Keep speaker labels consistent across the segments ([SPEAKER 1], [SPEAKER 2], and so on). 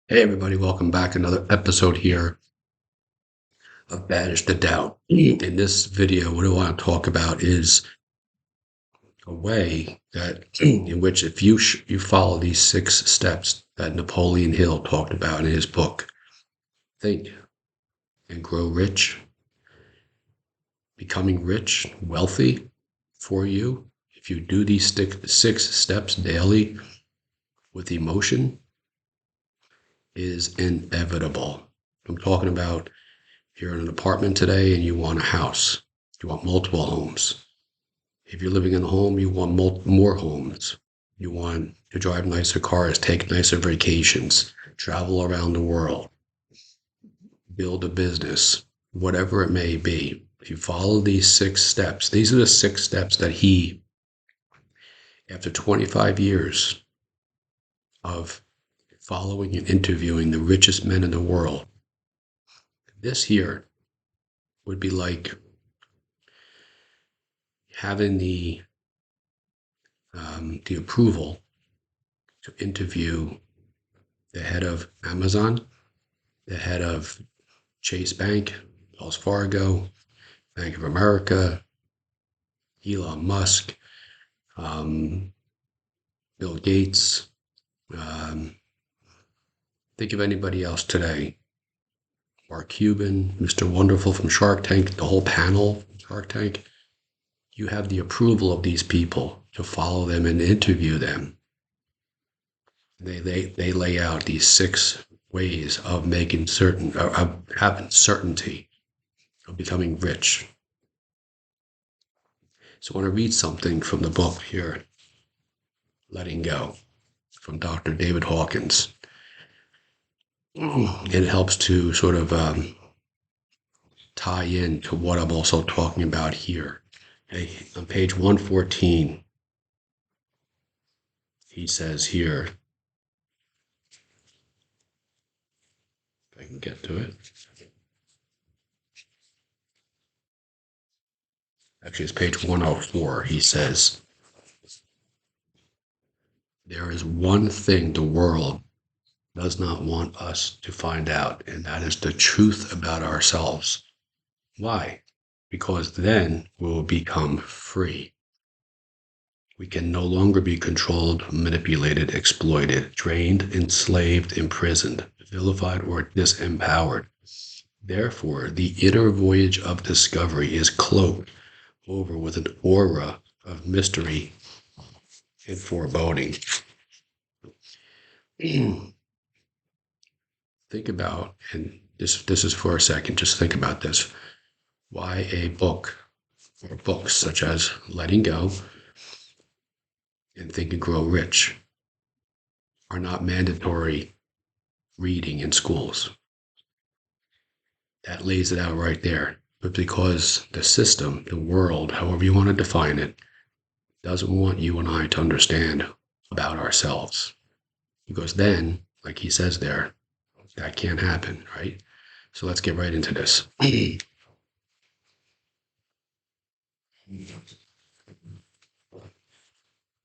[SPEAKER 1] Hey everybody, welcome back. Another episode here of Banish the Doubt. In this video, what I want to talk about is a way that in which if you follow these 6 steps that Napoleon Hill talked about in his book, Think and Grow Rich, becoming rich, wealthy for you. If you do these 6 steps daily with emotion, is inevitable. I'm talking about if you're in an apartment today and you want a house, you want multiple homes. If you're living in a home, you want more homes. You want to drive nicer cars, take nicer vacations, travel around the world, build a business, whatever it may be. If you follow these 6 steps, these are the 6 steps that he, after 25 years of following and interviewing the richest men in the world, this here would be like having the approval to interview the head of Amazon, the head of Chase Bank, Wells Fargo, Bank of America, Elon Musk, um, Bill Gates. Um, think of anybody else today. Mark Cuban, Mr. Wonderful from Shark Tank, the whole panel from Shark Tank. You have the approval of these people to follow them and interview them. They lay out these 6 ways of making certain, of having certainty of becoming rich. So I want to read something from the book here, Letting Go, from Dr. David Hawkins. It helps to sort of tie in to what I'm also talking about here. Okay, on page 114, he says here, if I can get to it. Actually, it's page 104. He says, there is one thing the world does not want us to find out, and that is the truth about ourselves. Why? Because then we will become free. We can no longer be controlled, manipulated, exploited, drained, enslaved, imprisoned, vilified, or disempowered. Therefore, the inner voyage of discovery is cloaked over with an aura of mystery and foreboding. Think about, and this is for a second, just think about this. Why a book or books such as Letting Go and Think and Grow Rich are not mandatory reading in schools. That lays it out right there. But because the system, the world, however you want to define it, doesn't want you and I to understand about ourselves. Because then, like he says there, that can't happen, right? So let's get right into this.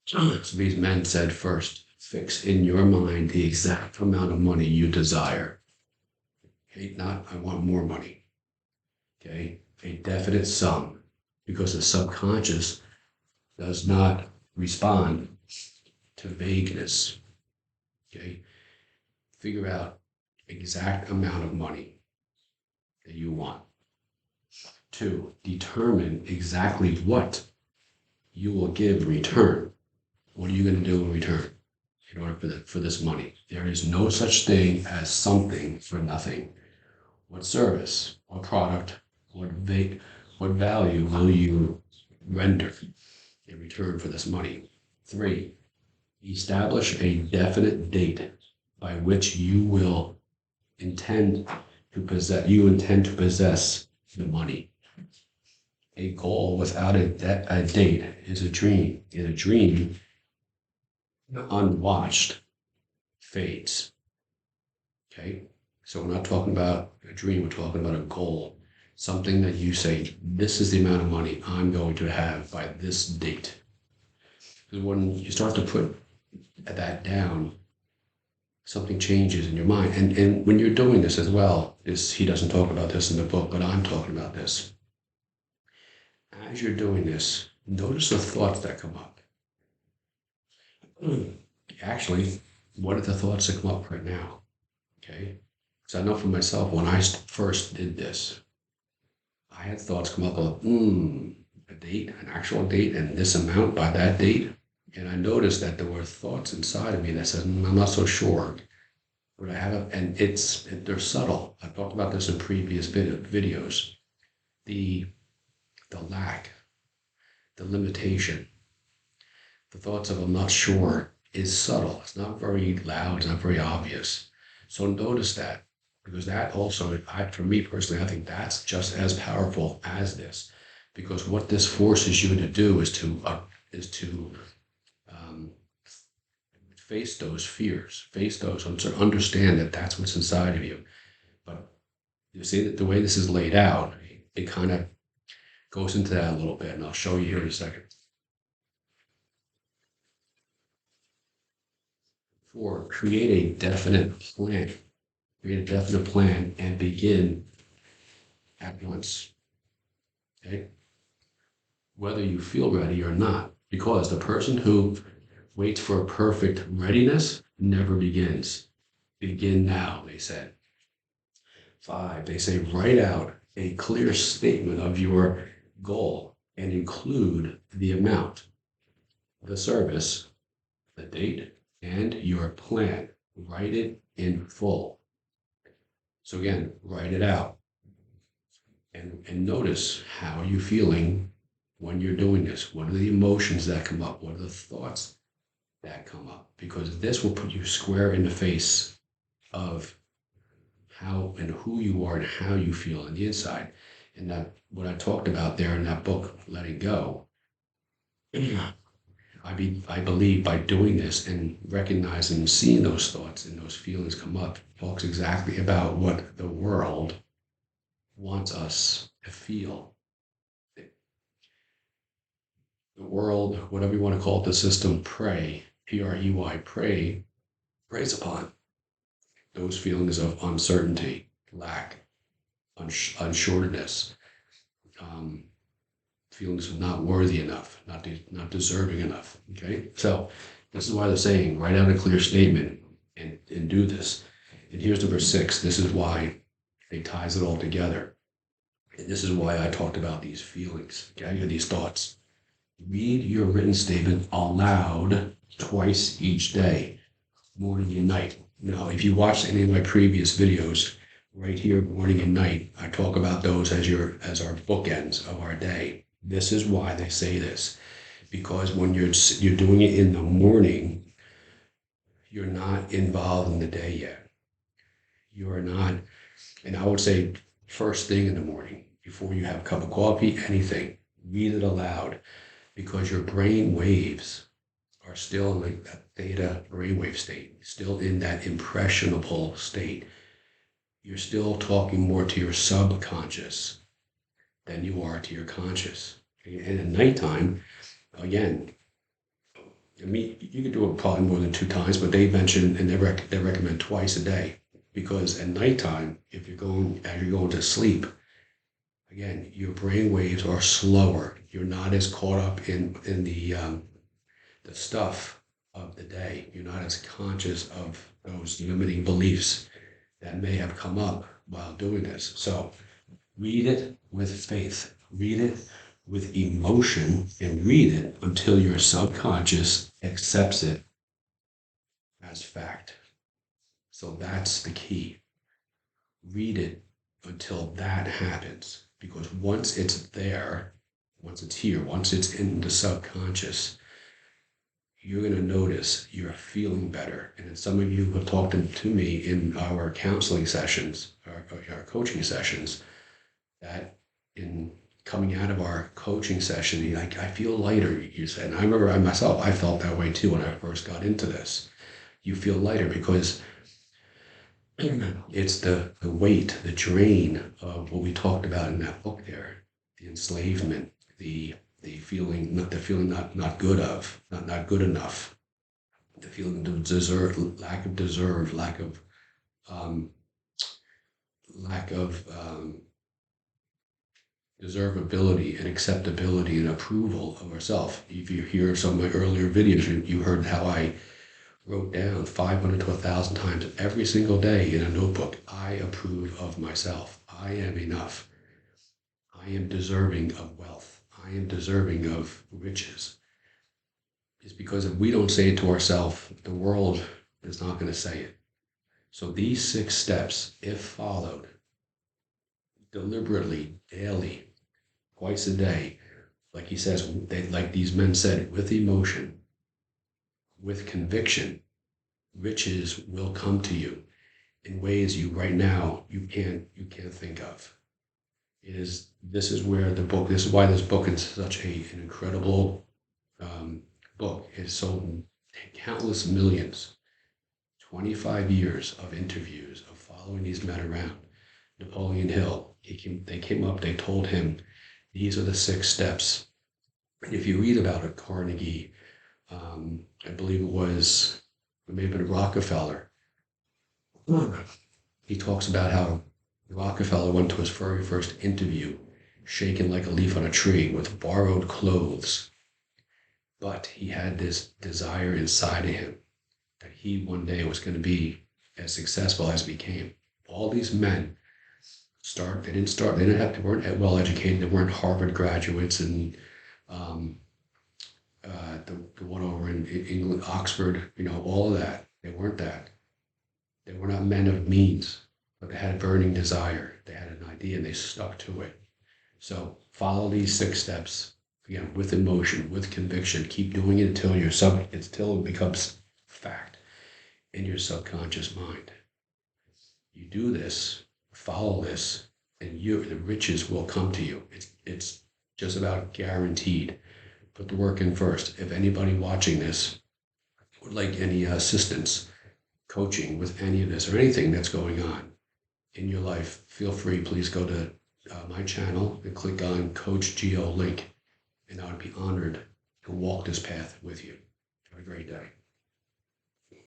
[SPEAKER 1] So these men said first, fix in your mind the exact amount of money you desire. Okay, not I want more money. Okay, a definite sum, because the subconscious does not respond to vagueness. Okay, figure out exact amount of money that you want. 2, determine exactly what you will give in return. What are you going to do in return in order for this money? There is no such thing as something for nothing. What service, what product, what value will you render in return for this money? 3, establish a definite date by which you intend to possess the money. A goal without a date is a dream. In a dream, unwatched, fades. Okay? So we're not talking about a dream, we're talking about a goal. Something that you say, this is the amount of money I'm going to have by this date. Because when you start to put that down, something changes in your mind. And when you're doing this as well, he doesn't talk about this in the book, but I'm talking about this. As you're doing this, notice the thoughts that come up. Actually, what are the thoughts that come up right now? Okay. Because I know for myself, when I first did this, I had thoughts come up of, a date, an actual date, and this amount by that date. And I noticed that there were thoughts inside of me that said, I'm not so sure. But I have, and they're subtle. I've talked about this in previous videos. The lack, the limitation, the thoughts of I'm not sure is subtle. It's not very loud, it's not very obvious. So notice that, because that also, for me personally, I think that's just as powerful as this, because what this forces you to do is to face those fears, face those, understand that that's what's inside of you. But you see that the way this is laid out, it kind of goes into that a little bit, and I'll show you here in a second. 4, create a definite plan. Create a definite plan and begin at once. Okay? Whether you feel ready or not, because the person who waits for a perfect readiness never begins. Begin now, they said. 5, they say write out a clear statement of your goal and include the amount, the service, the date, and your plan. Write it in full. So again, write it out. And notice, how are you feeling when you're doing this? What are the emotions that come up? What are the thoughts that come up? Because this will put you square in the face of how and who you are and how you feel on the inside. And that, what I talked about there in that book, Letting Go, I believe by doing this and recognizing and seeing those thoughts and those feelings come up, talks exactly about what the world wants us to feel. The world, whatever you want to call it, the system, P-R-E-Y, preys upon those feelings of uncertainty, lack, unsureness, feelings of not worthy enough, not deserving enough. Okay, so this is why they're saying write out a clear statement and do this. And here's number 6. This is why it ties it all together. And this is why I talked about these feelings, okay, these thoughts. Read your written statement aloud twice each day, morning and night. Now, if you watch any of my previous videos, right here, morning and night, I talk about those as our bookends of our day. This is why they say this, because when you're doing it in the morning, you're not involved in the day yet. You are not, and I would say first thing in the morning, before you have a cup of coffee, anything, read it aloud, because your brain waves are still in like that theta brainwave state, still in that impressionable state. You're still talking more to your subconscious than you are to your conscious. And at nighttime, again, I mean, you could do it probably more than 2 times, but they mention and they recommend twice a day, because at nighttime, if you're going to sleep, again, your brain waves are slower. You're not as caught up in the stuff of the day. You're not as conscious of those limiting beliefs that may have come up while doing this. So read it with faith, read it with emotion, and read it until your subconscious accepts it as fact. So that's the key. Read it until that happens, because once it's there, once it's here, once it's in the subconscious, you're going to notice you're feeling better. And some of you have talked to me in our counseling sessions, our coaching sessions, that in coming out of our coaching session, like, I feel lighter, you said. And I remember I felt that way too when I first got into this. You feel lighter because it's the weight, the drain of what we talked about in that book there, the enslavement, the feeling not good enough, the feeling of deserve, um, lack of deservability and acceptability and approval of ourselves. If you hear some of my earlier videos, you heard how I wrote down 500 to 1,000 times every single day in a notebook, I approve of myself. I am enough. I am deserving of wealth. I am deserving of riches. It's because if we don't say it to ourselves, the world is not going to say it. So these 6 steps, if followed deliberately, daily, twice a day, like he says, like these men said, with emotion, with conviction, riches will come to you in ways you right now you can't think of. This is where the book. This is why this book is such an incredible book. It's sold countless millions. 25 years of interviews of following these men around. Napoleon Hill. They came up. They told him, these are the 6 steps. And if you read about it, Carnegie, I believe it may have been Rockefeller. He talks about how Rockefeller went to his very first interview, shaken like a leaf on a tree with borrowed clothes. But he had this desire inside of him that he one day was going to be as successful as he became. All these men they weren't well educated, they weren't Harvard graduates and the one over in England, Oxford, all of that. They weren't that. They were not men of means, but they had a burning desire. They had an idea and they stuck to it. So follow these 6 steps, again, with emotion, with conviction. Keep doing it until it becomes fact in your subconscious mind. You do this, follow this, and the riches will come to you. It's just about guaranteed. Put the work in first. If anybody watching this would like any assistance, coaching with any of this or anything that's going on in your life, feel free. Please go to my channel and click on Coach Geo link, and I would be honored to walk this path with you. Have a great day.